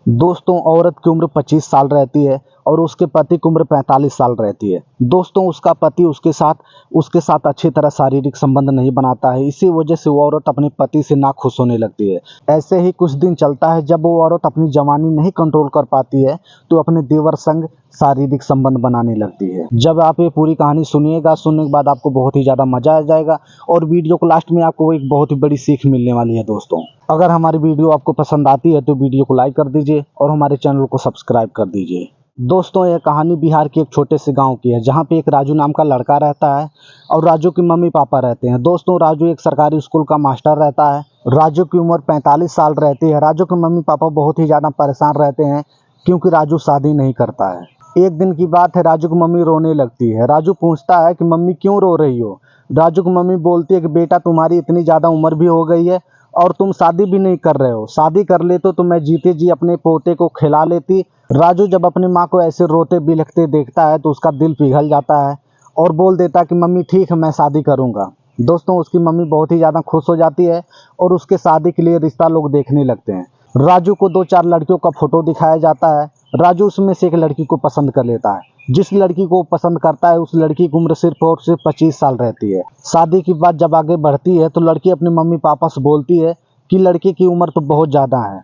दोस्तों औरत की उम्र 25 साल रहती है और उसके पति की उम्र 45 साल रहती है। दोस्तों उसका पति उसके साथ अच्छी तरह शारीरिक संबंध नहीं बनाता है। इसी वजह से वो औरत अपने पति से नाखुश होने लगती है। ऐसे ही कुछ दिन चलता है। जब वो औरत अपनी जवानी नहीं कंट्रोल कर पाती है तो अपने देवर संग शारीरिक संबंध बनाने लगती है। जब आप ये पूरी कहानी सुनिएगा, सुनने के बाद आपको बहुत ही ज़्यादा मज़ा आ जाएगा और वीडियो को लास्ट में आपको एक बहुत ही बड़ी सीख मिलने वाली है। दोस्तों अगर हमारी वीडियो आपको पसंद आती है तो वीडियो को लाइक कर दीजिए और हमारे चैनल को सब्सक्राइब कर दीजिए। दोस्तों यह कहानी बिहार के एक छोटे से गांव की है जहां पे एक राजू नाम का लड़का रहता है और राजू के मम्मी पापा रहते हैं। दोस्तों राजू एक सरकारी स्कूल का मास्टर रहता है। राजू की उम्र 45 साल रहती है। राजू के मम्मी पापा बहुत ही ज़्यादा परेशान रहते हैं क्योंकि राजू शादी नहीं करता है। एक दिन की बात है, राजू की मम्मी रोने लगती है। राजू पूछता है कि मम्मी क्यों रो रही हो। राजू की मम्मी बोलती है कि बेटा तुम्हारी इतनी ज़्यादा उम्र भी हो गई है और तुम शादी भी नहीं कर रहे हो। शादी कर लेते तो मैं जीते जी अपने पोते को खिला लेती। राजू जब अपनी माँ को ऐसे रोते बिलखते देखता है तो उसका दिल पिघल जाता है और बोल देता है कि मम्मी ठीक है, मैं शादी करूँगा। दोस्तों उसकी मम्मी बहुत ही ज़्यादा खुश हो जाती है और उसके शादी के लिए रिश्ता लोग देखने लगते हैं। राजू को 2-4 लड़कियों का फोटो दिखाया जाता है। राजू उसमें से एक लड़की को पसंद कर लेता है। जिस लड़की को पसंद करता है उस लड़की की उम्र सिर्फ और सिर्फ 25 साल रहती है। शादी की बात जब आगे बढ़ती है तो लड़की अपने मम्मी पापा से बोलती है कि लड़की की उम्र तो बहुत ज़्यादा है।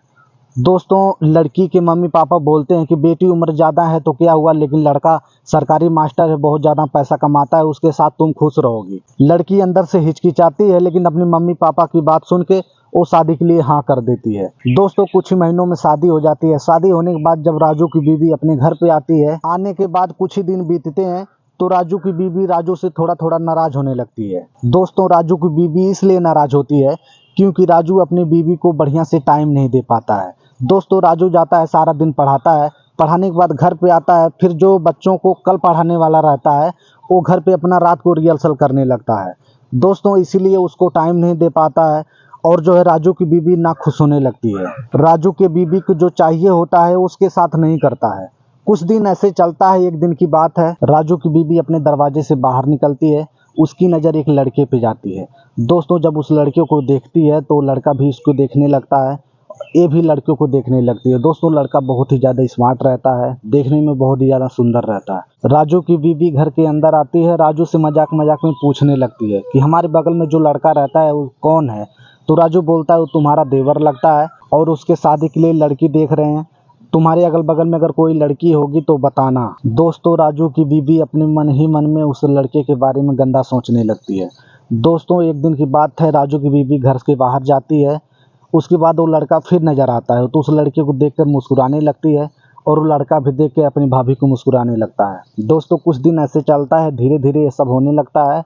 दोस्तों लड़की के मम्मी पापा बोलते हैं कि बेटी उम्र ज़्यादा है तो क्या हुआ, लेकिन लड़का सरकारी मास्टर है, बहुत ज़्यादा पैसा कमाता है, उसके साथ तुम खुश रहोगी। लड़की अंदर से हिचकिचाती है लेकिन अपने मम्मी पापा की बात सुन के वो शादी के लिए हाँ कर देती है। दोस्तों कुछ ही महीनों में शादी हो जाती है। शादी होने के बाद जब राजू की बीवी अपने घर पे आती है, आने के बाद कुछ ही दिन बीतते हैं तो राजू की बीवी राजू से थोड़ा थोड़ा नाराज होने लगती है। दोस्तों राजू की बीवी इसलिए नाराज होती है क्योंकि राजू अपनी बीवी को बढ़िया से टाइम नहीं दे पाता है। दोस्तों राजू जाता है, सारा दिन पढ़ाता है, पढ़ाने के बाद घर पे आता है, फिर जो बच्चों को कल पढ़ाने वाला रहता है वो घर पे अपना रात को रिहर्सल करने लगता है। दोस्तों इसीलिए उसको टाइम नहीं दे पाता है और जो है राजू की बीवी ना खुश होने लगती है। राजू के बीवी को जो चाहिए होता है उसके साथ नहीं करता है। कुछ दिन ऐसे चलता है। एक दिन की बात है, राजू की बीवी अपने दरवाजे से बाहर निकलती है। उसकी नज़र एक लड़के पे जाती है। दोस्तों जब उस लड़के को देखती है तो लड़का भी उसको देखने लगता है, ये भी लड़कियों को देखने लगती है। दोस्तों लड़का बहुत ही ज़्यादा स्मार्ट रहता है, देखने में बहुत ही ज़्यादा सुंदर रहता है। राजू की बीवी घर के अंदर आती है। राजू से मजाक मजाक में पूछने लगती है कि हमारे बगल में जो लड़का रहता है वो कौन है। तो राजू बोलता है वो तुम्हारा देवर लगता है और उसके शादी के लिए लड़की देख रहे हैं। तुम्हारे अगल बगल में अगर कोई लड़की होगी तो बताना। दोस्तों राजू की बीवी अपने मन ही मन में उस लड़के के बारे में गंदा सोचने लगती है। दोस्तों एक दिन की बात है, राजू की बीवी घर के बाहर जाती है। उसके बाद वो लड़का फिर नज़र आता है तो उस लड़के को देखकर मुस्कुराने लगती है और वो लड़का भी देख के अपनी भाभी को मुस्कुराने लगता है। दोस्तों कुछ दिन ऐसे चलता है, धीरे धीरे ये सब होने लगता है।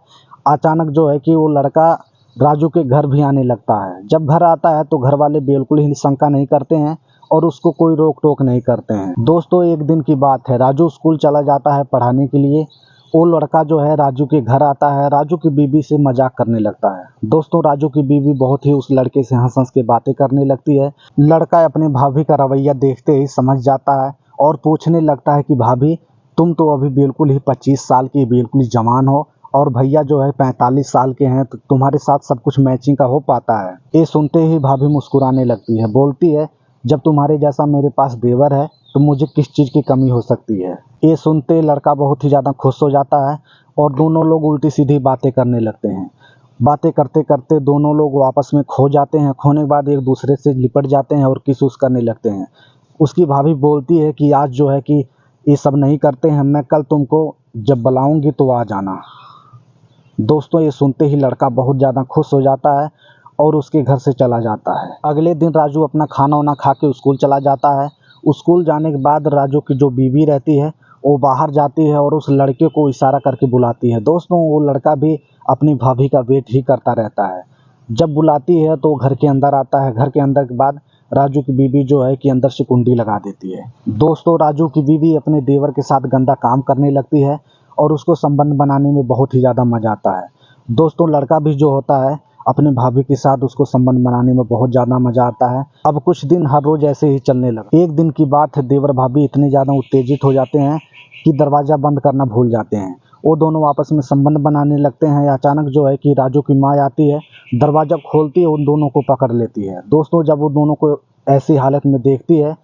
अचानक जो है कि वो लड़का राजू के घर भी आने लगता है। जब घर आता है तो घर वाले बिल्कुल ही शंका नहीं करते हैं और उसको कोई रोक टोक नहीं करते हैं। दोस्तों एक दिन की बात है, राजू स्कूल चला जाता है पढ़ाने के लिए। वो लड़का जो है राजू के घर आता है, राजू की बीवी से मजाक करने लगता है। दोस्तों राजू की बीवी बहुत ही उस लड़के से हंस हंस के बातें करने लगती है। लड़का अपने भाभी का रवैया देखते ही समझ जाता है और पूछने लगता है कि भाभी तुम तो अभी बिल्कुल ही 25 साल की बिल्कुल ही जवान हो और भैया जो है 45 साल के हैं, तो तुम्हारे साथ सब कुछ मैचिंग का हो पाता है। ये सुनते ही भाभी मुस्कुराने लगती है, बोलती है जब तुम्हारे जैसा मेरे पास देवर है तो मुझे किस चीज़ की कमी हो सकती है। ये सुनते लड़का बहुत ही ज़्यादा खुश हो जाता है और दोनों लोग उल्टी सीधी बातें करने लगते हैं। बातें करते करते दोनों लोग आपस में खो जाते हैं। खोने के बाद एक दूसरे से लिपट जाते हैं और किस उस करने लगते हैं। उसकी भाभी बोलती है कि आज जो है कि ये सब नहीं करते हैं, मैं कल तुमको जब बुलाऊंगी तो आ जाना। दोस्तों ये सुनते ही लड़का बहुत ज़्यादा खुश हो जाता है और उसके घर से चला जाता है। अगले दिन राजू अपना खाना वाना खा के स्कूल चला जाता है। स्कूल जाने के बाद राजू की जो बीवी रहती है वो बाहर जाती है और उस लड़के को इशारा करके बुलाती है। दोस्तों वो लड़का भी अपनी भाभी का वेट ही करता रहता है। जब बुलाती है तो घर के अंदर आता है। घर के अंदर के बाद राजू की बीवी जो है कि अंदर से कुंडी लगा देती है। दोस्तों राजू की बीवी अपने देवर के साथ गंदा काम करने लगती है और उसको संबंध बनाने में बहुत ही ज़्यादा मज़ा आता है। दोस्तों लड़का भी जो होता है अपने भाभी के साथ उसको संबंध बनाने में बहुत ज़्यादा मज़ा आता है। अब कुछ दिन हर रोज़ ऐसे ही चलने लगा। एक दिन की बात है, देवर भाभी इतने ज़्यादा उत्तेजित हो जाते हैं कि दरवाज़ा बंद करना भूल जाते हैं। वो दोनों आपस में संबंध बनाने लगते हैं। अचानक जो है कि राजू की माँ आती है, दरवाज़ा खोलती है, उन दोनों को पकड़ लेती है। दोस्तों जब वो दोनों को ऐसी हालत में देखती है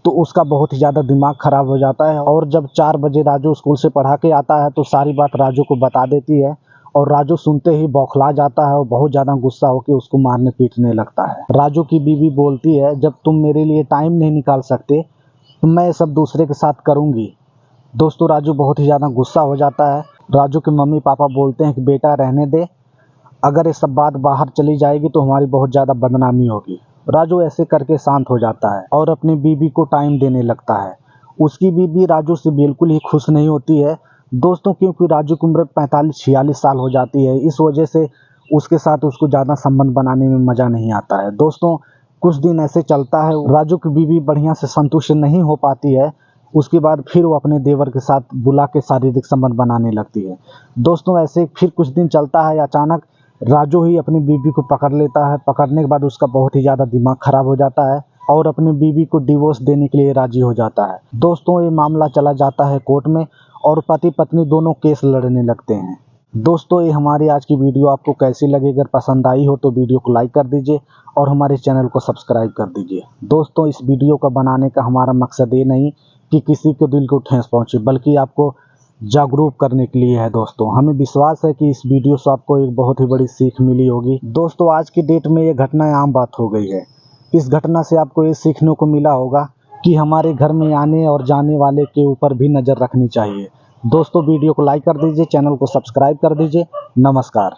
तो उसका बहुत ही ज़्यादा दिमाग ख़राब हो जाता है। और जब 4 बजे राजू स्कूल से पढ़ा के आता है तो सारी बात राजू को बता देती है और राजू सुनते ही बौखला जाता है और बहुत ज़्यादा गुस्सा होकर उसको मारने पीटने लगता है। राजू की बीवी बोलती है, जब तुम मेरे लिए टाइम नहीं निकाल सकते तो मैं सब दूसरे के साथ करूँगी। दोस्तों राजू बहुत ही ज़्यादा गुस्सा हो जाता है। राजू के मम्मी पापा बोलते हैं कि बेटा रहने दे, अगर ये सब बात बाहर चली जाएगी तो हमारी बहुत ज़्यादा बदनामी होगी। राजू ऐसे करके शांत हो जाता है और अपनी बीवी को टाइम देने लगता है। उसकी बीवी राजू से बिल्कुल ही खुश नहीं होती है दोस्तों, क्योंकि राजू की उम्र 45-46 साल हो जाती है। इस वजह से उसके साथ उसको ज़्यादा संबंध बनाने में मज़ा नहीं आता है। दोस्तों कुछ दिन ऐसे चलता है, राजू की बीवी बढ़िया से संतुष्ट नहीं हो पाती है। उसके बाद फिर वो अपने देवर के साथ बुला के शारीरिक संबंध बनाने लगती है। दोस्तों ऐसे फिर कुछ दिन चलता है, अचानक राजू ही अपनी बीवी को पकड़ लेता है। पकड़ने के बाद उसका बहुत ही ज़्यादा दिमाग खराब हो जाता है और अपनी बीवी को डिवोर्स देने के लिए राजी हो जाता है। दोस्तों ये मामला चला जाता है कोर्ट में और पति पत्नी दोनों केस लड़ने लगते हैं। दोस्तों ये हमारी आज की वीडियो आपको कैसी लगी? अगर पसंद आई हो तो वीडियो को लाइक कर दीजिए और हमारे चैनल को सब्सक्राइब कर दीजिए। दोस्तों इस वीडियो का बनाने का हमारा मकसद ये नहीं कि किसी के दिल को ठेस पहुँचे, बल्कि आपको जागरूक करने के लिए है। दोस्तों हमें विश्वास है कि इस वीडियो से आपको एक बहुत ही बड़ी सीख मिली होगी। दोस्तों आज की डेट में ये घटना आम बात हो गई है। इस घटना से आपको ये सीखने को मिला होगा कि हमारे घर में आने और जाने वाले के ऊपर भी नज़र रखनी चाहिए। दोस्तों वीडियो को लाइक कर दीजिए, चैनल को सब्सक्राइब कर दीजिए। नमस्कार।